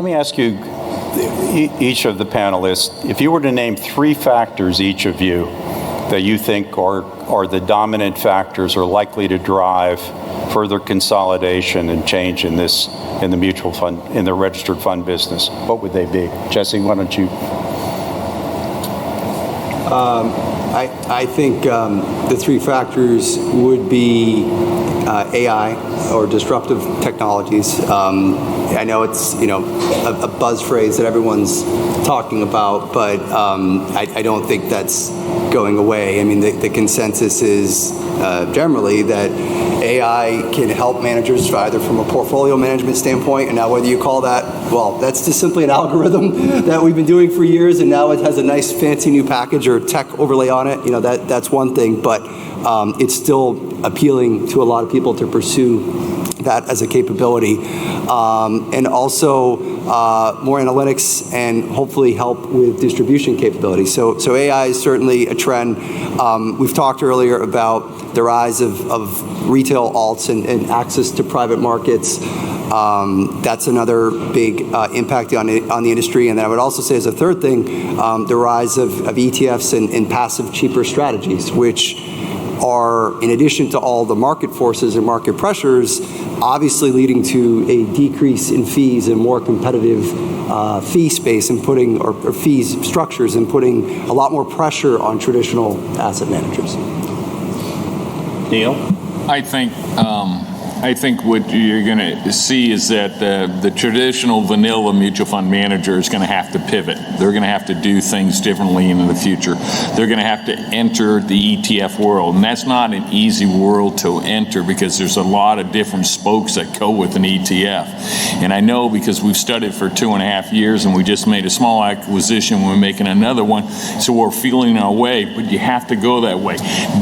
let me ask you, each of the panelists, if you were to name 3 factors, each of you, that you think are the dominant factors or likely to drive further consolidation and change in the mutual fund, in the registered fund business, what would they be? Jesse, why don't you? I think the 3 factors would be AI or disruptive technologies. I know it's a buzz phrase that everyone's talking about, but I don't think that's going away. I mean, the consensus is generally that AI can help managers either from a portfolio management standpoint, and now whether you call that, well, that's just simply an algorithm that we've been doing for years, and now it has a nice fancy new package or tech overlay on it. That's one thing, but it's still appealing to a lot of people to pursue that as a capability, and also more analytics and hopefully help with distribution capability. So AI is certainly a trend. We've talked earlier about the rise of retail alts and access to private markets. That's another big impact on the industry. And then I would also say as a third thing, the rise of ETFs and passive cheaper strategies, which are, in addition to all the market forces and market pressures, obviously leading to a decrease in fees and more competitive fee space and or fees structures and putting a lot more pressure on traditional asset managers. Neil? I think what you're going to see is that the traditional vanilla mutual fund manager is going to have to pivot. They're going to have to do things differently in the future. They're going to have to enter the ETF world, and that's not an easy world to enter because there's a lot of different spokes that go with an ETF. And I know because we've studied for 2.5 years and we just made a small acquisition, we're making another one, so we're feeling our way, but you have to go that way.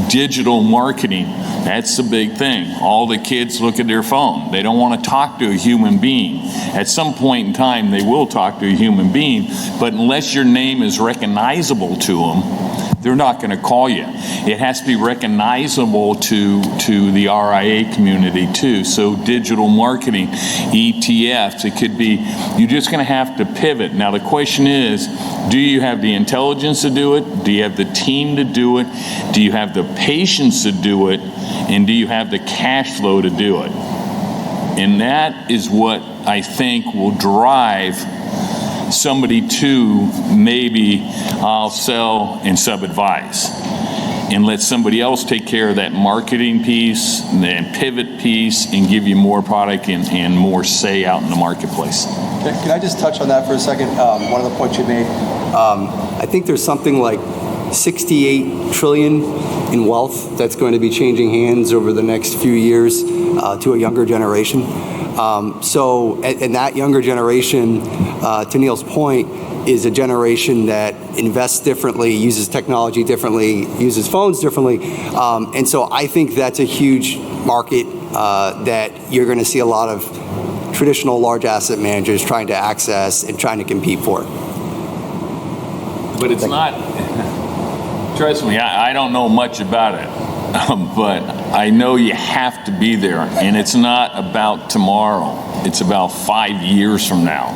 Digital marketing, that's the big thing. All the kids look at their phone. They don't want to talk to a human being. At some point in time, they will talk to a human being, but unless your name is recognizable to them, they're not going to call you. It has to be recognizable to the RIA community too. So digital marketing, ETFs, it could be, you're just going to have to pivot. Now the question is, do you have the intelligence to do it? Do you have the team to do it? Do you have the patience to do it? And do you have the cash flow to do it? And that is what I think will drive somebody to maybe I'll sell and sub-advise and let somebody else take care of that marketing piece and pivot piece and give you more product and more say out in the marketplace. Can I just touch on that for a second? One of the points you made, I think there's something like 68 trillion in wealth that's going to be changing hands over the next few years to a younger generation. And that younger generation, to Neil's point, is a generation that invests differently, uses technology differently, uses phones differently. And so I think that's a huge market that you're going to see a lot of traditional large asset managers trying to access and trying to compete for. But it's not, trust me, I don't know much about it. But I know you have to be there, and it's not about tomorrow. It's about 5 years from now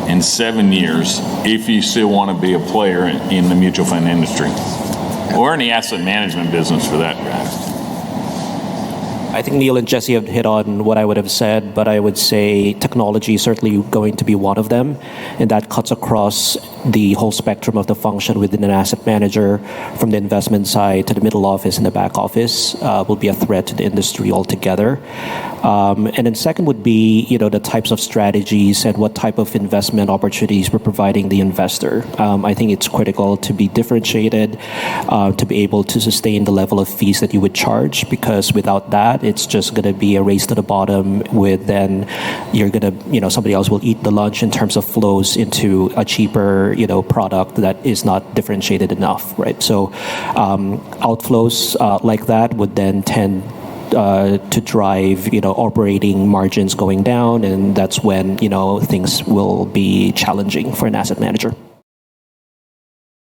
and 7 years if you still want to be a player in the mutual fund industry or in the asset management business for that matter. I think Neil and Jesse have hit on what I would have said, but I would say technology is certainly going to be one of them, and that cuts across the whole spectrum of the function within an asset manager, from the investment side to the middle office and the back office, will be a threat to the industry altogether. And then second would be, the types of strategies and what type of investment opportunities we're providing the investor. I think it's critical to be differentiated, to be able to sustain the level of fees that you would charge, because without that, it's just going to be a race to the bottom with then you're going to, somebody else will eat the lunch in terms of flows into a cheaper, product that is not differentiated enough, right? So outflows like that would then tend to drive, operating margins going down, and that's when, things will be challenging for an asset manager.